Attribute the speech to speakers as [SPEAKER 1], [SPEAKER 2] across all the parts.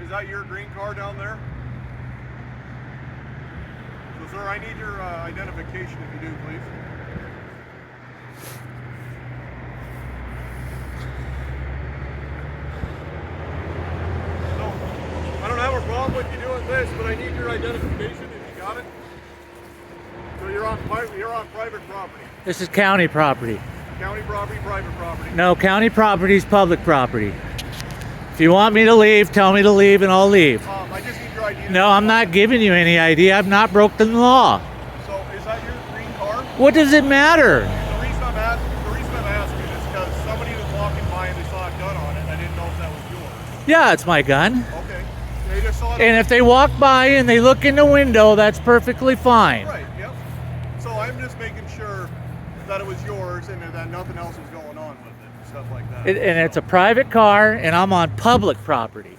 [SPEAKER 1] Is that your green car down there? So, sir, I need your identification if you do, please. So, I don't have a problem with you doing this, but I need your identification if you got it. So you're on private property.
[SPEAKER 2] This is county property.
[SPEAKER 1] County property, private property.
[SPEAKER 2] No, county property is public property. If you want me to leave, tell me to leave and I'll leave.
[SPEAKER 1] I just need your ID.
[SPEAKER 2] No, I'm not giving you any ID. I've not broken the law.
[SPEAKER 1] So is that your green car?
[SPEAKER 2] What does it matter?
[SPEAKER 1] The reason I'm asking is because somebody was walking by and they saw a gun on it. I didn't know if that was yours.
[SPEAKER 2] Yeah, it's my gun.
[SPEAKER 1] Okay. They just saw it.
[SPEAKER 2] And if they walk by and they look in the window, that's perfectly fine.
[SPEAKER 1] Right, yep. So I'm just making sure that it was yours and that nothing else was going on with it and stuff like that.
[SPEAKER 2] And it's a private car and I'm on public property.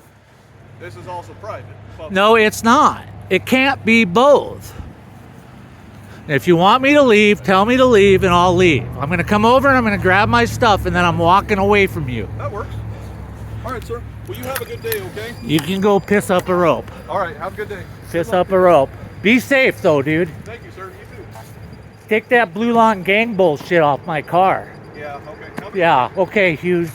[SPEAKER 1] This is also private. Public.
[SPEAKER 2] No, it's not. It can't be both. If you want me to leave, tell me to leave and I'll leave. I'm going to come over and I'm going to grab my stuff and then I'm walking away from you.
[SPEAKER 1] That works. All right, sir. Well, you have a good day, okay?
[SPEAKER 2] You can go piss up a rope.
[SPEAKER 1] All right, have a good day.
[SPEAKER 2] Piss up a rope. Be safe though, dude.
[SPEAKER 1] Thank you, sir. You too.
[SPEAKER 2] Take that Blue Lawn Gang bullshit off my car.
[SPEAKER 1] Yeah, okay.
[SPEAKER 2] Yeah, okay, Hughes.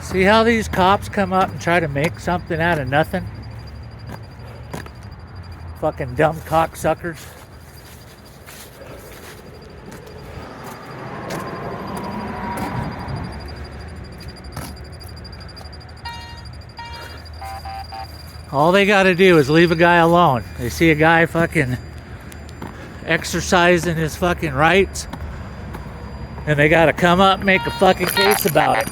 [SPEAKER 2] See how these cops come up and try to make something out of nothing? Fucking dumb cocksuckers. All they gotta do is leave a guy alone. They see a guy fucking exercising his fucking rights, and they gotta come up and make a fucking case about it.